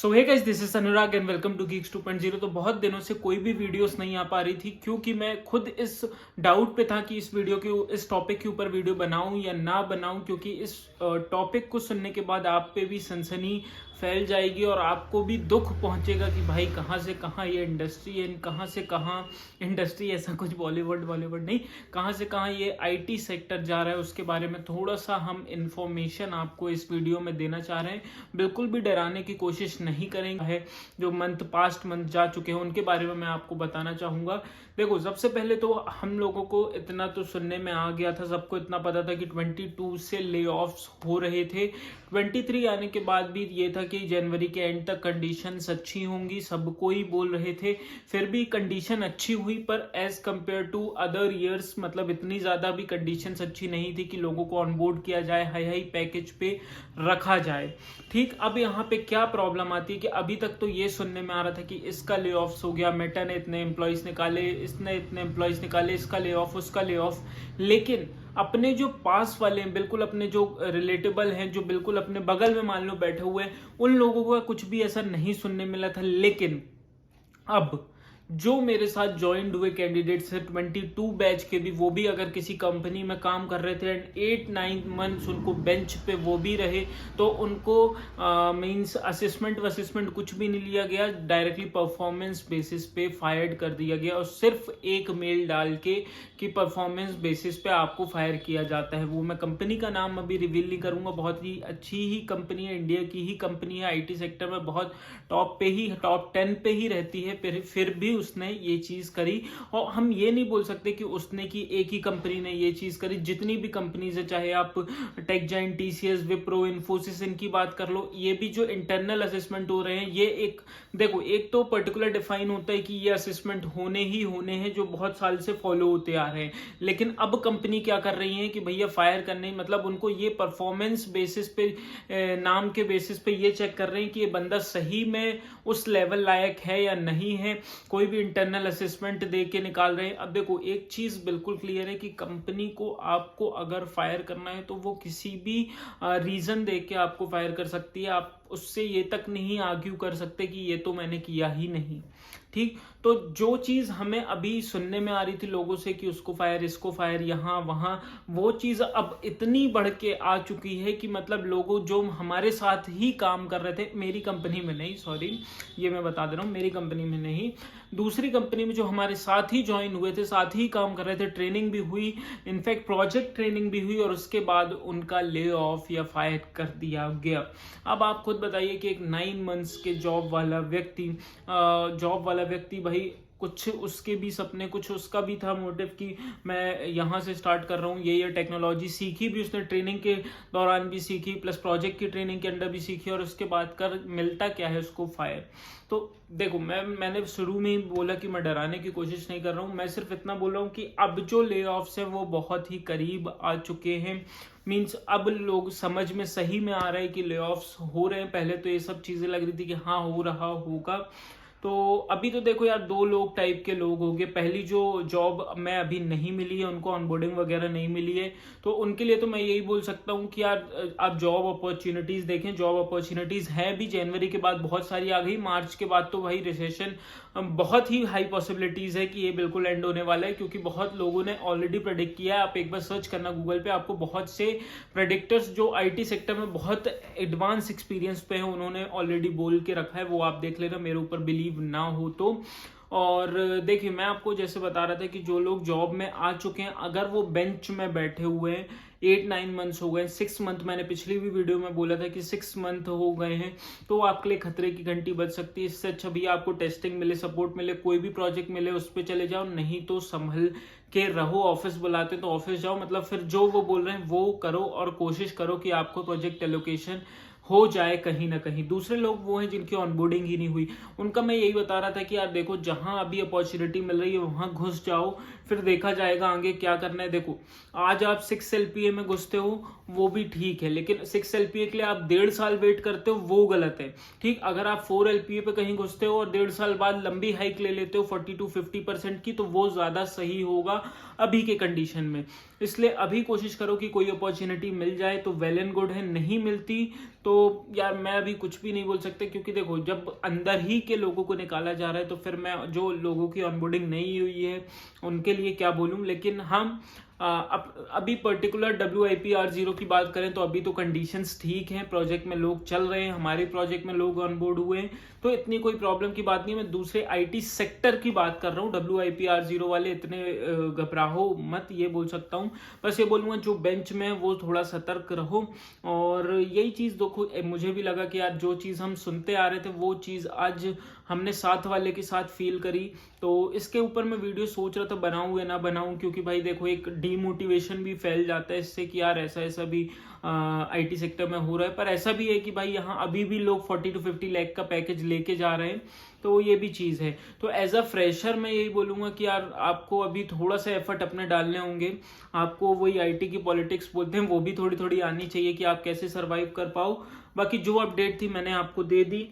So hey guys, this is Anurag and welcome to Geeks 2.0। तो बहुत दिनों से कोई भी वीडियोस नहीं आ पा रही थी क्योंकि मैं खुद इस डाउट पे था कि इस टॉपिक के ऊपर वीडियो बनाऊं या ना बनाऊं, क्योंकि इस टॉपिक को सुनने के बाद आप पे भी सनसनी फैल जाएगी और आपको भी दुख पहुंचेगा कि भाई कहाँ से कहाँ ये इंडस्ट्री है, कहाँ से कहाँ इंडस्ट्री, ऐसा कुछ बॉलीवुड नहीं, कहाँ से कहाँ ये आईटी सेक्टर जा रहा है। उसके बारे में थोड़ा सा हम इंफॉर्मेशन आपको इस वीडियो में देना चाह रहे हैं। बिल्कुल भी डराने की कोशिश नहीं करेंगे। जो पास्ट मंथ जा चुके हैं उनके बारे में मैं आपको बताना चाहूँगा। देखो, सबसे पहले तो हम लोगों को इतना तो सुनने में आ गया था, सबको इतना पता था कि 22 से ले ऑफ्स हो रहे थे। 23 आने के बाद भी ये था कि जनवरी के एंड तक कंडीशंस अच्छी होंगी, सब कोई बोल रहे थे। फिर भी कंडीशन अच्छी हुई, पर as compare to other years मतलब इतनी ज़्यादा भी कंडीशंस अच्छी नहीं थी कि लोगों को ऑनबोर्ड किया जाए, हाई हाई पैकेज पे रखा जाए। ठीक, अब यहाँ पे क्या प्रॉब्लम आती है कि अभी तक तो ये सुनने में आ रहा था कि इसका ले ऑफ्स हो गया, मेटा ने इतने एम्प्लॉयज निकाले, इसने इतने एम्प्लॉयज निकाले, इसका ले ऑफ, उसका ले ऑफ। लेकिन अपने जो पास वाले हैं, बिल्कुल अपने जो रिलेटेबल हैं, जो बिल्कुल अपने बगल में मान लो बैठे हुए हैं, उन लोगों को कुछ भी ऐसा नहीं सुनने मिला था। लेकिन अब जो मेरे साथ ज्वाइंट हुए कैंडिडेट्स है 22 बैच के भी, वो भी अगर किसी कंपनी में काम कर रहे थे एंड 8-9 मंथ्स उनको बेंच पे वो भी रहे, तो उनको मींस असेसमेंट कुछ भी नहीं लिया गया, डायरेक्टली परफॉर्मेंस बेसिस पे फायर्ड कर दिया गया। और सिर्फ एक मेल डाल के कि परफॉर्मेंस बेसिस पे आपको फायर किया जाता है। वो मैं कंपनी का नाम अभी रिवील नहीं करूंगा, बहुत ही अच्छी ही कंपनी है, इंडिया की ही कंपनी है, आईटी सेक्टर में बहुत टॉप 10 पे ही रहती है। फिर भी उसने ये चीज करी। और हम ये नहीं बोल सकते कि उसने की एक ही कंपनी ने ये चीज करी, जितनी भी कंपनीज है, चाहे आप tech giant, TCS, Wipro, Infosys, इनकी बात कर लो, ये भी जो इंटरनल असेसमेंट हो रहे हैं, ये एक तो पर्टिकुलर डिफाइन होता है कि ये असेसमेंट होने ही होने हैं, जो बहुत साल से फॉलो होते आ रहे हैं। लेकिन अब कंपनी क्या कर रही है कि भैया फायर करने, मतलब उनको ये परफॉर्मेंस बेसिस पे, नाम के बेसिस पे ये चेक कर रहे हैं कि ये बंदा सही में उस लेवल लायक है या नहीं है। कोई भी इंटरनल असेसमेंट दे के निकाल रहे हैं। अब देखो, एक चीज बिल्कुल क्लियर है कि कंपनी को आपको अगर फायर करना है तो वो किसी भी रीजन दे के आपको फायर कर सकती है। आप उससे ये तक नहीं आर्ग्यू कर सकते कि ये तो मैंने किया ही नहीं। ठीक, तो जो चीज हमें अभी सुनने में आ रही थी लोगों से कि उसको फायर, इसको फायर, यहाँ वहां, वो चीज अब इतनी बढ़ के आ चुकी है कि मतलब लोगों जो हमारे साथ ही काम कर रहे थे, मेरी कंपनी में नहीं, सॉरी ये मैं बता दे रहा हूँ, मेरी कंपनी में नहीं, दूसरी कंपनी में जो हमारे साथ ही ज्वाइन हुए थे, साथ ही काम कर रहे थे, ट्रेनिंग भी हुई, इनफैक्ट प्रोजेक्ट ट्रेनिंग भी हुई, और उसके बाद उनका ले ऑफ या फायर कर दिया गया। अब आप खुद बताइए कि एक 9 मंथ्स के जॉब वाला व्यक्ति भाई, कुछ उसके भी सपने, कुछ उसका भी था मोटिव कि मैं यहाँ से स्टार्ट कर रहा हूँ, ये टेक्नोलॉजी सीखी भी उसने, ट्रेनिंग के दौरान भी सीखी, प्लस प्रोजेक्ट की ट्रेनिंग के अंदर भी सीखी, और उसके बाद कर मिलता क्या है उसको, फायर। तो देखो, मैंने शुरू में ही बोला कि मैं डराने की कोशिश नहीं कर रहा हूँ, मैं सिर्फ इतना बोल रहा हूँ कि अब जो ले ऑफ्स है वो बहुत ही करीब आ चुके हैं। मीन्स अब लोग समझ में सही में आ रहा है कि ले ऑफ्स हो रहे हैं। पहले तो ये सब चीजें लग रही थी कि हाँ हो रहा होगा। तो अभी तो देखो यार, दो लोग टाइप के लोग हो गए। पहली जो जॉब मैं अभी नहीं मिली है, उनको ऑनबोर्डिंग वगैरह नहीं मिली है, तो उनके लिए तो मैं यही बोल सकता हूँ कि यार आप जॉब अपॉर्चुनिटीज देखें। जॉब अपॉर्चुनिटीज है भी, जनवरी के बाद बहुत सारी आ गई, मार्च के बाद तो भाई रिसेशन, बहुत ही हाई पॉसिबिलिटीज है कि ये बिल्कुल एंड होने वाला है, क्योंकि बहुत लोगों ने ऑलरेडी प्रेडिक्ट किया है। आप एक बार सर्च करना गूगल पे, आपको बहुत से प्रेडिक्टर्स जो आईटी सेक्टर में बहुत एडवांस एक्सपीरियंस पे हैं, उन्होंने ऑलरेडी बोल के रखा है, वो आप देख लेना, मेरे ऊपर बिलीव ना हो तो। और देखिए, मैं आपको जैसे बता रहा था कि जो लोग जॉब में आ चुके हैं, अगर वो बेंच में बैठे हुए हैं, 8-9 मंथ्स हो गए, 6 मंथ, मैंने पिछली भी वीडियो में बोला था कि 6 मंथ हो गए हैं, तो आपके लिए खतरे की घंटी बज सकती है। इससे अच्छा भी आपको टेस्टिंग मिले, सपोर्ट मिले, कोई भी प्रोजेक्ट मिले उस पर चले जाओ, नहीं तो संभल के रहो। ऑफिस बुलाते तो ऑफिस जाओ, मतलब फिर जो वो बोल रहे हैं वो करो, और कोशिश करो कि आपको प्रोजेक्ट एलोकेशन हो जाए कहीं ना कहीं। दूसरे लोग वो हैं जिनकी ऑनबोर्डिंग ही नहीं हुई, उनका मैं यही बता रहा था कि यार देखो, जहां अभी अपॉर्चुनिटी मिल रही है वहां घुस जाओ, फिर देखा जाएगा आगे क्या करना है। देखो, आज आप 6 LPA में घुसते हो वो भी ठीक है, लेकिन 6 LPA के लिए आप 1.5 साल वेट करते हो वो गलत है। ठीक, अगर आप 4 LPA पे कहीं घुसते हो और 1.5 साल बाद लंबी हाइक ले लेते हो 40-50% की, तो वो ज्यादा सही होगा अभी के कंडीशन में। इसलिए अभी कोशिश करो कि कोई अपॉर्चुनिटी मिल जाए तो वेल एंड गुड है, नहीं मिलती तो यार मैं अभी कुछ भी नहीं बोल सकते, क्योंकि देखो जब अंदर ही के लोगों को निकाला जा रहा है तो फिर मैं जो लोगों की ऑनबोर्डिंग नहीं हुई है उनके लिए क्या बोलूं। लेकिन हम अभी पर्टिकुलर WIPR0 की बात करें तो अभी तो कंडीशंस ठीक हैं, प्रोजेक्ट में लोग चल रहे हैं, हमारे प्रोजेक्ट में लोग ऑन बोर्ड हुए हैं, तो इतनी कोई प्रॉब्लम की बात नहीं। मैं दूसरे IT सेक्टर की बात कर रहा हूँ, WIPR0 वाले इतने घबराहो मत, ये बोल सकता हूँ। बस ये बोलूँगा जो बेंच में वो थोड़ा सतर्क रहो। और यही चीज़ देखो मुझे भी लगा कि यार जो चीज़ हम सुनते आ रहे थे वो चीज़ आज हमने साथ वाले के साथ फील करी, तो इसके ऊपर मैं वीडियो सोच रहा था बनाऊं या ना बनाऊं, क्योंकि भाई देखो एक डीमोटिवेशन भी फैल जाता है इससे कि यार ऐसा ऐसा भी IT सेक्टर में हो रहा है। पर ऐसा भी है कि भाई यहाँ अभी भी लोग 40 to 50 लाख का पैकेज लेके जा रहे हैं, तो ये भी चीज़ है। तो एज अ फ्रेशर मैं यही बोलूँगा कि यार आपको अभी थोड़ा सा एफर्ट अपने डालने होंगे, आपको वही IT की पॉलिटिक्स बोलते हैं वो भी थोड़ी थोड़ी आनी चाहिए कि आप कैसे सर्वाइव कर पाओ। बाकी जो अपडेट थी मैंने आपको दे दी।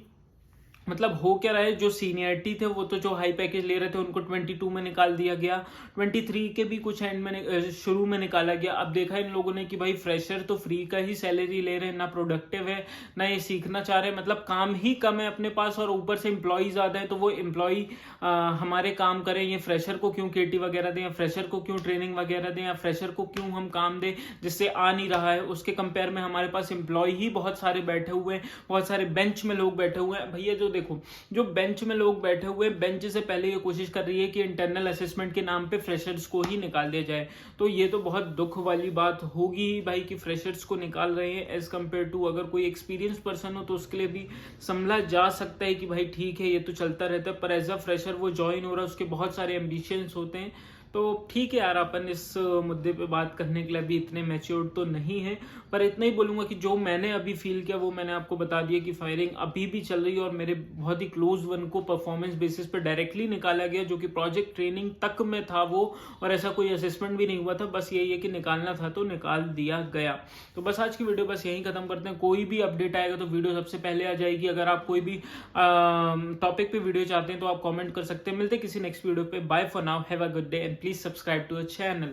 मतलब हो क्या रहा है, जो सीनियरिटी थे वो तो जो हाई पैकेज ले रहे थे उनको 22 में निकाल दिया गया, 23 के भी कुछ एंड में शुरू में निकाला गया। अब देखा इन लोगों ने कि भाई फ्रेशर तो फ्री का ही सैलरी ले रहे हैं, ना प्रोडक्टिव है ना ये सीखना चाह रहे हैं, मतलब काम ही कम है अपने पास और ऊपर से एम्प्लॉय ज्यादा है। तो वो एम्प्लॉय हमारे काम करें, ये फ्रेशर को क्यों KT वगैरह दें, या फ्रेशर को क्यों ट्रेनिंग वगैरह दें, या फ्रेशर को क्यों हम काम दें जिससे आ नहीं रहा है। उसके कंपेयर में हमारे पास एम्प्लॉय ही बहुत सारे बैठे हुए हैं, बहुत सारे बेंच में लोग बैठे हुए हैं। भैया जो देखो जो बेंच में लोग बैठे हुए, बेंच से पहले ये कोशिश कर रही है कि इंटरनल असेसमेंट के नाम पे फ्रेशर्स को ही निकाल दिया जाए, तो ये तो बहुत दुख वाली बात होगी भाई कि फ्रेशर्स को निकाल रहे हैं। एज कम्पेयर टू अगर कोई एक्सपीरियंस पर्सन हो तो उसके लिए भी संभला जा सकता है कि भाई ठीक है ये तो चलता रहता है, पर एज अ फ्रेशर वो ज्वाइन हो रहा है, उसके बहुत सारे एम्बिशंस होते हैं। तो ठीक है यार, अपन इस मुद्दे पे बात करने के लिए अभी इतने मैच्योर्ड तो नहीं है, पर इतना ही बोलूंगा कि जो मैंने अभी फील किया वो मैंने आपको बता दिया कि फायरिंग अभी भी चल रही है और मेरे बहुत ही क्लोज वन को परफॉर्मेंस बेसिस पे डायरेक्टली निकाला गया, जो कि प्रोजेक्ट ट्रेनिंग तक में था वो, और ऐसा कोई असेसमेंट भी नहीं हुआ था, बस यही है कि निकालना था तो निकाल दिया गया। तो बस आज की वीडियो बस यहीं खत्म करते हैं। कोई भी अपडेट आएगा तो वीडियो सबसे पहले आ जाएगी। अगर आप कोई भी टॉपिक पे वीडियो चाहते हैं तो आप कमेंट कर सकते हैं। मिलते हैं किसी नेक्स्ट वीडियो पे। Bye for now, have a good day and please subscribe to our channel.